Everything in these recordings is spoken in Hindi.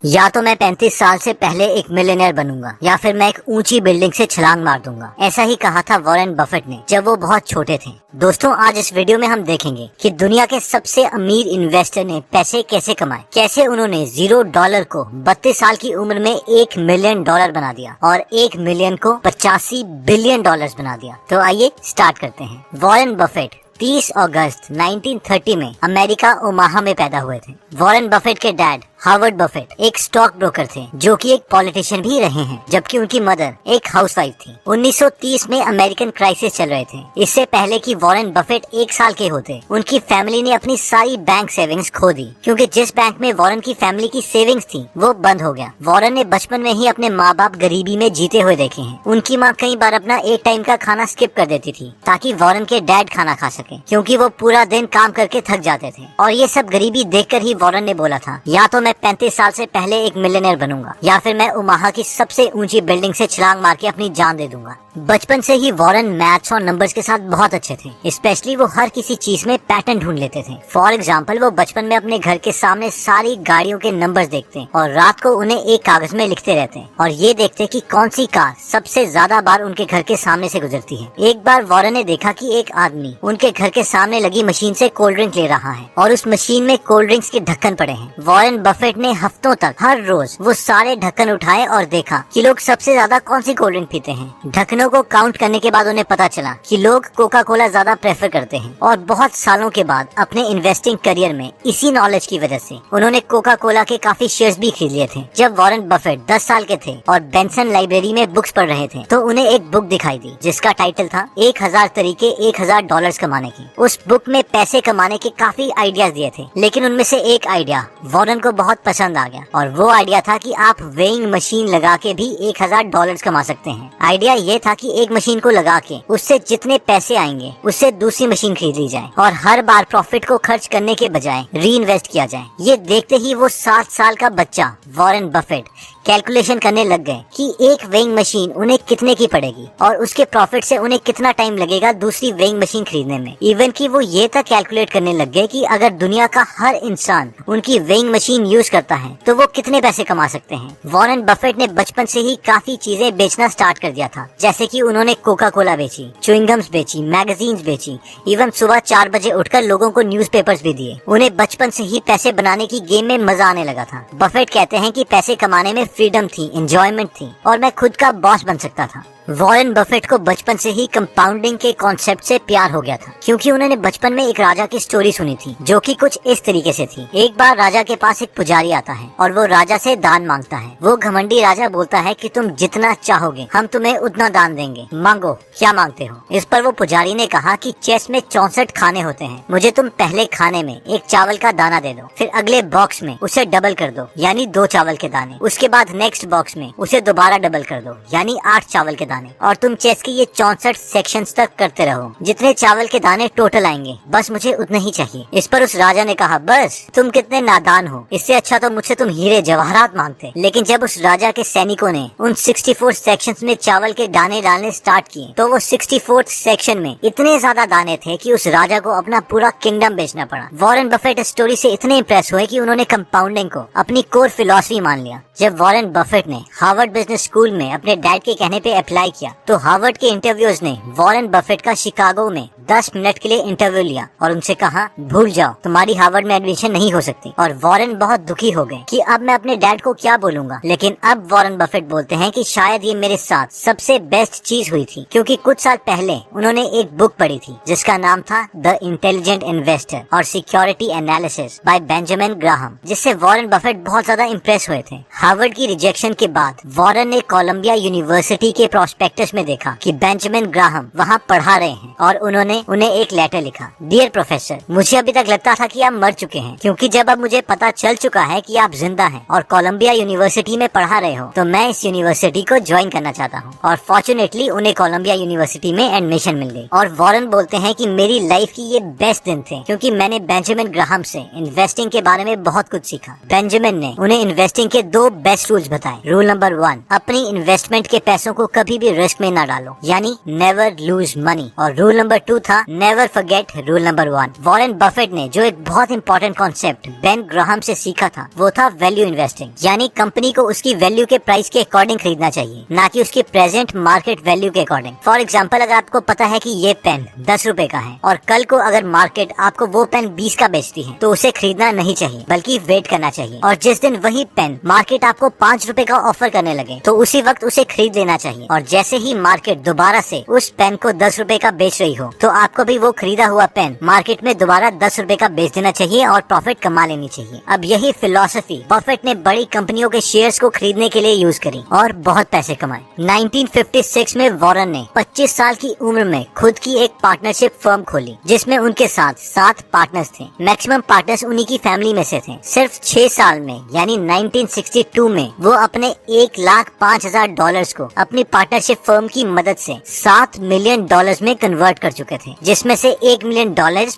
या तो मैं 35 साल से पहले एक मिलियनेयर बनूंगा या फिर मैं एक ऊंची बिल्डिंग से छलांग मार दूंगा। ऐसा ही कहा था वॉरेन बफेट ने जब वो बहुत छोटे थे। दोस्तों, आज इस वीडियो में हम देखेंगे कि दुनिया के सबसे अमीर इन्वेस्टर ने पैसे कैसे कमाए, कैसे उन्होंने $0 को 32 साल की उम्र में $1 मिलियन बना दिया और 1 मिलियन को $85 बिलियन बना दिया। तो आइए स्टार्ट करते हैं। वॉरेन बफेट 30 अगस्त 1930 में अमेरिका ओमाहा में पैदा हुए थे। वॉरेन बफेट के डैड हार्वर्ड बफेट एक स्टॉक ब्रोकर थे जो कि एक पॉलिटिशियन भी रहे हैं, जबकि उनकी मदर एक हाउसवाइफ थी। 1930 में अमेरिकन क्राइसिस चल रहे थे। इससे पहले कि वॉरेन बफेट 1 साल के होते, उनकी फैमिली ने अपनी सारी बैंक सेविंग्स खो दी, क्योंकि जिस बैंक में वॉरेन की फैमिली की सेविंग्स थी वो बंद हो गया। वॉरेन ने बचपन में ही अपने माँ बाप गरीबी में जीते हुए देखे हैं। उनकी माँ कई बार अपना एक टाइम का खाना स्किप कर देती थी ताकि वॉरेन के डैड खाना खा सके, क्योंकि वो पूरा दिन काम करके थक जाते थे। और ये सब गरीबी देखकर ही वॉरेन ने बोला था, या तो मैं 35 साल से पहले एक मिलियनेयर बनूंगा या फिर मैं ओमाहा की सबसे ऊंची बिल्डिंग से छलांग मार के अपनी जान दे दूंगा। बचपन से ही वॉरेन मैथ्स और नंबर्स के साथ बहुत अच्छे थे। स्पेशली वो हर किसी चीज में पैटर्न ढूंढ लेते थे। फॉर एग्जाम्पल, वो बचपन में अपने घर के सामने सारी गाड़ियों के नंबर्स देखते और रात को उन्हें एक कागज में लिखते रहते और ये देखते कि कौन सी कार सबसे ज्यादा बार उनके घर के सामने से गुजरती है। एक बार वॉरेन ने देखा कि एक आदमी उनके घर के सामने लगी मशीन से कोल्ड ड्रिंक ले रहा है और उस मशीन में कोल्ड ड्रिंक्स के ढक्कन पड़े हैं। वॉरेन बफेट ने हफ्तों तक हर रोज वो सारे ढक्कन उठाए और देखा कि लोग सबसे ज्यादा कौन सी कोल्ड ड्रिंक पीते हैं। ढक्कनों को काउंट करने के बाद उन्हें पता चला कि लोग कोका कोला ज्यादा प्रेफर करते हैं। और बहुत सालों के बाद अपने इन्वेस्टिंग करियर में इसी नॉलेज की वजह से उन्होंने कोका कोला के काफी शेयर्स भी खरीद लिए थे। जब वॉरेन बफेट 10 साल के थे और बेंसन लाइब्रेरी में बुक्स पढ़ रहे थे तो उन्हें एक बुक दिखाई दी जिसका टाइटल था 1000 तरीके $1000 कमाने की। उस बुक में पैसे कमाने के काफी आइडियाज दिए थे, लेकिन उनमें से एक आइडिया वॉरेन को बहुत पसंद आ गया और वो आइडिया था कि आप वेइंग मशीन लगा के भी $1000 कमा सकते हैं। आइडिया ये था कि एक मशीन को लगा के उससे जितने पैसे आएंगे उससे दूसरी मशीन खरीद ली जाए और हर बार प्रॉफिट को खर्च करने के बजाय री इन्वेस्ट किया जाए। ये देखते ही वो 7 साल का बच्चा वॉरेन बफेट कैलकुलेशन करने लग गए कि एक वेइंग मशीन उन्हें कितने की पड़ेगी और उसके प्रॉफिट से उन्हें कितना टाइम लगेगा दूसरी वेइंग मशीन खरीदने में। इवन कि वो ये तक कैलकुलेट करने लग गए कि अगर दुनिया का हर इंसान उनकी वेइंग मशीन यूज करता है तो वो कितने पैसे कमा सकते हैं। वॉरेन बफेट ने बचपन से ही काफी चीजें बेचना स्टार्ट कर दिया था, जैसे कि उन्होंने कोका कोला बेची, च्युइंगम्स बेची, मैगजीन्स बेची, इवन सुबह 4 बजे उठकर लोगों को न्यूज़पेपर्स भी दिए। उन्हें बचपन से ही पैसे बनाने की गेम में मजा आने लगा था। बफेट कहते हैं कि पैसे कमाने में फ्रीडम थी, एंजॉयमेंट थी और मैं खुद का बॉस बन सकता था। वॉरेन बफेट को बचपन से ही कंपाउंडिंग के कॉन्सेप्ट से प्यार हो गया था, क्योंकि उन्होंने बचपन में एक राजा की स्टोरी सुनी थी जो कि कुछ इस तरीके से थी। एक बार राजा के पास एक पुजारी आता है और वो राजा से दान मांगता है। वो घमंडी राजा बोलता है कि तुम जितना चाहोगे हम तुम्हें उतना दान देंगे, मांगो क्या मांगते हो। इस पर वो पुजारी ने कहा कि चेस में 64 खाने होते हैं, मुझे तुम पहले खाने में एक चावल का दाना दे दो, फिर अगले बॉक्स में उसे डबल कर दो यानी 2 चावल के दाने, उसके बाद नेक्स्ट बॉक्स में उसे दोबारा डबल कर दो यानी 8 चावल के दाने, और तुम चेस के ये 64 सेक्शंस तक करते रहो। जितने चावल के दाने टोटल आएंगे बस मुझे उतने ही चाहिए। इस पर उस राजा ने कहा, बस तुम कितने नादान हो, इससे अच्छा तो मुझसे तुम हीरे जवाहरात मांगते। लेकिन जब उस राजा के सैनिकों ने उन 64 सेक्शंस में चावल के दाने डालने स्टार्ट किए तो वो 64 सेक्शन में इतने ज्यादा दाने थे कि उस राजा को अपना पूरा किंगडम बेचना पड़ा। वॉरेन बफेट इस स्टोरी से इतने इम्प्रेस हुए कि उन्होंने कंपाउंडिंग को अपनी कोर फिलॉसफी मान लिया। जब वॉरेन बफेट ने हार्वर्ड बिजनेस स्कूल में अपने डैड के कहने पे अप्लाई किया तो हार्वर्ड के इंटरव्यूअर्स ने वॉरेन बफेट का शिकागो में 10 मिनट के लिए इंटरव्यू लिया और उनसे कहा, भूल जाओ तुम्हारी हार्वर्ड में एडमिशन नहीं हो सकती। और वॉरेन बहुत दुखी हो गए कि अब मैं अपने डैड को क्या बोलूंगा। लेकिन अब वॉरेन बफेट बोलते हैं कि शायद ये मेरे साथ सबसे बेस्ट चीज हुई थी, क्योंकि कुछ साल पहले उन्होंने एक बुक पढ़ी थी जिसका नाम था द इंटेलिजेंट इन्वेस्टर और security analysis bye Benjamin Graham, जिससे वॉरेन बफेट बहुत ज्यादा इम्प्रेस हुए थे। हार्वर्ड की रिजेक्शन के बाद वॉरेन ने कोलंबिया यूनिवर्सिटी के प्रोस्पेक्टस में देखा कि बेंजामिन ग्राहम वहाँ पढ़ा रहे हैं और उन्होंने उन्हें एक लेटर लिखा, डियर प्रोफेसर, मुझे अभी तक लगता था कि आप मर चुके हैं, क्योंकि जब अब मुझे पता चल चुका है कि आप जिंदा हैं और कोलंबिया यूनिवर्सिटी में पढ़ा रहे हो तो मैं इस यूनिवर्सिटी को ज्वाइन करना चाहता हूँ। और फॉर्चुनेटली उन्हें कोलंबिया यूनिवर्सिटी में एडमिशन मिल गई। और वॉरेन बोलते हैं कि मेरी लाइफ की ये बेस्ट दिन थे, क्योंकि मैंने बेंजामिन ग्राहम से इन्वेस्टिंग के बारे में बहुत कुछ सीखा। बेंजामिन ने उन्हें इन्वेस्टिंग के 2 बेस्ट रूल्स बताए। रूल नंबर 1, अपनी इन्वेस्टमेंट के पैसों को कभी भी भी रिस्क में ना डालो, यानी नेवर लूज मनी। और रूल नंबर 2 था never forget rule number 1। Warren Buffett ने जो एक बहुत इंपॉर्टेंट कॉन्सेप्ट बेन ग्राहम से सीखा था वो था वैल्यू इन्वेस्टिंग, यानी कंपनी को उसकी वैल्यू के प्राइस के अकॉर्डिंग खरीदना चाहिए, ना कि उसकी प्रेजेंट मार्केट वैल्यू के अकॉर्डिंग। फॉर एग्जाम्पल, अगर आपको पता है कि ये पेन 10 रुपए का है और कल को अगर मार्केट आपको वो पेन 20 का बेचती है तो उसे खरीदना नहीं चाहिए, बल्कि वेट करना चाहिए। और जिस दिन वही पेन मार्केट आपको 5 रुपए का ऑफर करने लगे तो उसी वक्त उसे खरीद लेना चाहिए। और जैसे ही मार्केट दोबारा से उस पेन को 10 रुपए का बेच रही हो तो आपको भी वो खरीदा हुआ पेन मार्केट में दोबारा 10 रुपए का बेच देना चाहिए और प्रॉफिट कमा लेनी चाहिए। अब यही फिलॉसफी बफेट ने बड़ी कंपनियों के शेयर्स को खरीदने के लिए यूज करी और बहुत पैसे कमाए। 1956 में वॉरेन ने 25 साल की उम्र में खुद की एक पार्टनरशिप फर्म खोली जिसमें उनके साथ 7 पार्टनर्स थे। मैक्सिमम पार्टनर्स उन्हीं की फैमिली में से थे। सिर्फ 6 साल में यानी 1962 में वो अपने $1,05,000 को अपनी पार्टनरशिप फर्म की मदद से $7 मिलियन में कन्वर्ट कर चुके थे, जिसमें से $1 मिलियन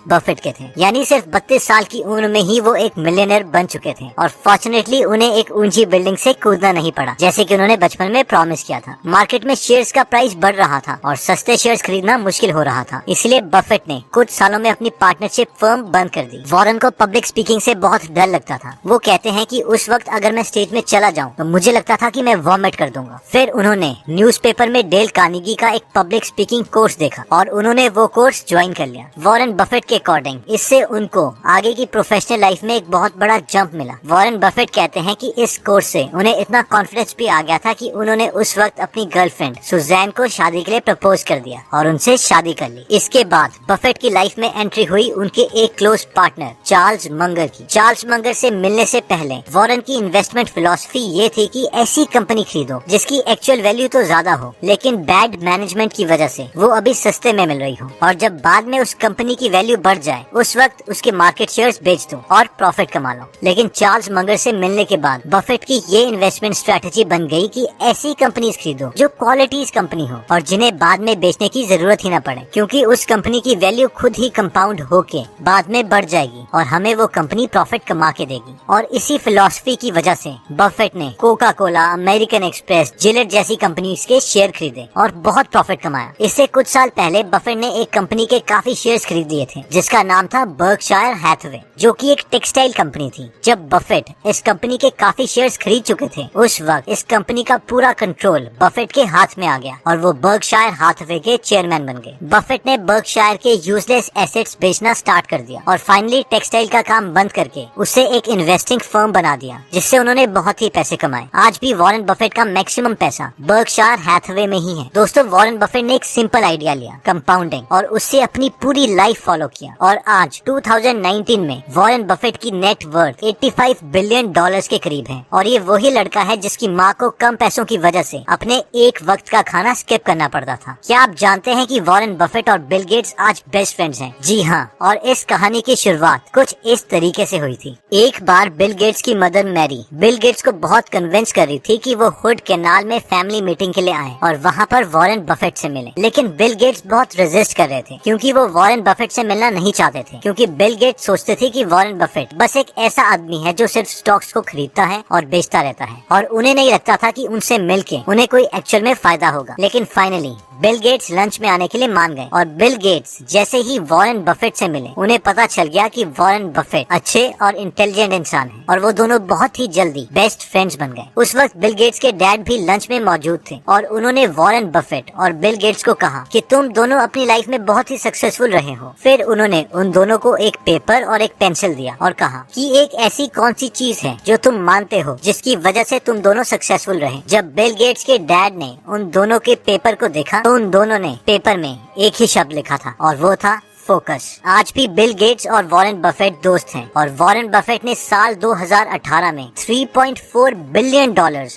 बफेट के थे। यानी सिर्फ 32 साल की उम्र में ही वो एक मिलियनर बन चुके थे। और फॉर्चुनेटली उन्हें एक ऊंची बिल्डिंग से कूदना नहीं पड़ा, जैसे कि उन्होंने बचपन में प्रॉमिस किया था। मार्केट में शेयर्स का प्राइस बढ़ रहा था और सस्ते शेयर्स खरीदना मुश्किल हो रहा था, इसलिए बफेट ने कुछ सालों में अपनी पार्टनरशिप फर्म बंद कर दी। वॉरेन को पब्लिक स्पीकिंग से बहुत डर लगता था। वो कहते हैं कि उस वक्त अगर मैं स्टेज में चला जाऊं तो मुझे लगता था कि मैं वॉमिट कर दूंगा। फिर उन्होंने न्यूज़पेपर में डेल कार्नेगी का एक पब्लिक स्पीकिंग कोर्स देखा और उन्होंने वो कोर्स ज्वाइन कर लिया। वॉरेन बफेट के अकॉर्डिंग इससे उनको आगे की प्रोफेशनल लाइफ में एक बहुत बड़ा जंप मिला। वॉरेन बफेट कहते हैं कि इस कोर्स से उन्हें इतना कॉन्फिडेंस भी आ गया था कि उन्होंने उस वक्त अपनी गर्लफ्रेंड सुजैन को शादी के लिए प्रपोज कर दिया और उनसे शादी कर ली। इसके बाद बफेट की लाइफ में एंट्री हुई उनके एक क्लोज पार्टनर चार्ल्स मंगर की। चार्ल्स मंगर से मिलने से पहले वॉरेन की इन्वेस्टमेंट फिलॉसफी ये थी कि ऐसी कंपनी खरीदो जिसकी एक्चुअल वैल्यू तो ज्यादा हो लेकिन बैड मैनेजमेंट की वजह से वो अभी सस्ते में मिल रही हो, और जब बाद में उस कंपनी की वैल्यू बढ़ जाए उस वक्त उसके मार्केट शेयर्स बेच दो और प्रॉफिट कमा लो। लेकिन चार्ल्स मंगर से मिलने के बाद बफेट की ये इन्वेस्टमेंट स्ट्रेटेजी बन गई कि ऐसी कंपनीज खरीदो जो क्वालिटीज कंपनी हो और जिन्हें बाद में बेचने की जरूरत ही न पड़े, क्योंकि उस कंपनी की वैल्यू खुद ही कंपाउंड होके बाद में बढ़ जाएगी और हमें वो कंपनी प्रॉफिट कमा के देगी। और इसी फिलॉसफी की वजह से बफेट ने Coca Cola, American express, Gillette जैसी कंपनीज के शेयर खरीदे और बहुत प्रॉफिट कमाया। इससे कुछ साल पहले बफेट ने एक कंपनी के काफी शेयर्स खरीद लिए थे जिसका नाम था बर्कशायर हैथवे, जो कि एक टेक्सटाइल कंपनी थी। जब बफेट इस कंपनी के काफी शेयर्स खरीद चुके थे उस वक्त इस कंपनी का पूरा कंट्रोल बफेट के हाथ में आ गया और वो बर्कशायर हैथवे के चेयरमैन बन गए। बफेट ने बर्कशायर के यूजलेस एसेट्स बेचना स्टार्ट कर दिया और फाइनली टेक्सटाइल का काम बंद करके उसे एक इन्वेस्टिंग फर्म बना दिया जिससे उन्होंने बहुत ही पैसे कमाए। आज भी वॉरेन बफेट का मैक्सिमम पैसा बर्कशायर हैथवे में ही है। दोस्तों, वॉरेन बफेट ने एक सिंपल आइडिया लिया, कंपाउंडिंग, और उससे अपनी पूरी लाइफ फॉलो किया। और आज 2019 में वॉरेन बफेट की नेट वर्थ $85 बिलियन के करीब है। और ये वही लड़का है जिसकी माँ को कम पैसों की वजह से अपने एक वक्त का खाना स्किप करना पड़ता था। क्या आप जानते हैं कि वॉरेन बफेट और बिल गेट्स आज बेस्ट फ्रेंड्स हैं? जी हाँ, और इस कहानी की शुरुआत कुछ इस तरीके से हुई थी। एक बार बिल गेट्स की मदर मैरी बिल गेट्स को बहुत कन्विंस कर रही थी कि वो हुड कैनाल में फैमिली मीटिंग के लिए आए और वहाँ पर वॉरेन बफेट से मिले। लेकिन बिल गेट्स बहुत रेजिस्ट कर रहे थे क्योंकि वो वॉरेन बफेट से मिलना नहीं चाहते थे, क्योंकि बिल गेट्स सोचते थे कि वॉरेन बफेट बस एक ऐसा आदमी है जो सिर्फ स्टॉक्स को खरीदता है और बेचता रहता है, और उन्हें नहीं लगता था कि उनसे मिलके उन्हें कोई एक्चुअल में फायदा होगा। लेकिन फाइनली बिल गेट्स लंच में आने के लिए मान गए और बिल गेट्स जैसे ही वॉरेन बफेट से मिले उन्हें पता चल गया कि वॉरेन बफेट अच्छे और इंटेलिजेंट इंसान हैं और वो दोनों बहुत ही जल्दी बेस्ट फ्रेंड्स बन गए। उस वक्त बिल गेट्स के डैड भी लंच में मौजूद थे और उन्होंने वॉरेन बफेट और बिल गेट्स को कहा कि तुम दोनों अपनी लाइफ में बहुत ही सक्सेसफुल रहे हो। फिर उन्होंने उन दोनों को एक पेपर और एक पेंसिल दिया और कहा कि एक ऐसी कौन सी चीज है जो तुम मानते हो जिसकी वजह से तुम दोनों सक्सेसफुल रहे। जब बिल गेट्स के डैड ने उन दोनों के पेपर को देखा तो उन दोनों ने पेपर में एक ही शब्द लिखा था और वो था फोकस। आज भी बिल गेट्स और वॉरेन बफेट दोस्त हैं और वॉरेन बफेट ने साल 2018 में $3.4 बिलियन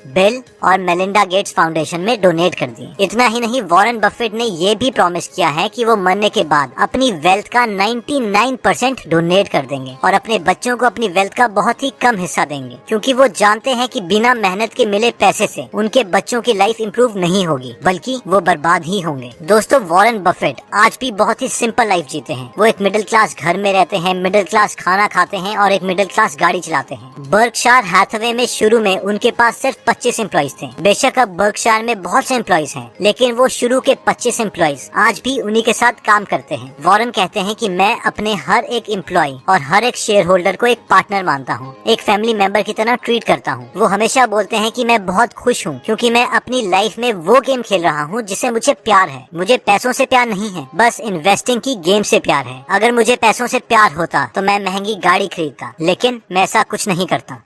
बिल और मेलिंडा गेट्स फाउंडेशन में डोनेट कर दिए। इतना ही नहीं, वॉरेन बफेट ने ये भी प्रॉमिस किया है कि वो मरने के बाद अपनी वेल्थ का 99% डोनेट कर देंगे और अपने बच्चों को अपनी वेल्थ का बहुत ही कम हिस्सा देंगे, क्योंकि वो जानते हैं कि बिना मेहनत के मिले पैसे से उनके बच्चों की लाइफ इंप्रूव नहीं होगी बल्कि वो बर्बाद ही होंगे। दोस्तों, वॉरेन बफेट आज भी बहुत ही सिंपल लाइफ जीते हैं। वो एक मिडिल क्लास घर में रहते हैं, मिडिल क्लास खाना खाते हैं और एक मिडिल क्लास गाड़ी चलाते हैं। बर्कशायर हैथवे में शुरू में उनके पास सिर्फ 25 एम्प्लॉइज थे। बेशक अब बर्कशायर में बहुत से एम्प्लॉइज हैं, लेकिन वो शुरू के 25 एम्प्लॉइज आज भी उन्हीं के साथ काम करते हैं। वॉरेन कहते हैं कि मैं अपने हर एक एम्प्लॉय और हर एक शेयर होल्डर को एक पार्टनर मानता हूँ, एक फैमिली मेंबर की तरह ट्रीट करता हूँ। वो हमेशा बोलते हैं कि मैं बहुत खुश हूँ क्योंकि मैं अपनी लाइफ में वो गेम खेल रहा हूँ जिससे मुझे प्यार है। मुझे पैसों से प्यार नहीं है, बस इन्वेस्टिंग की गेम से प्यार है। अगर मुझे पैसों से प्यार होता तो मैं महंगी गाड़ी खरीदता, लेकिन मैं ऐसा कुछ नहीं करता।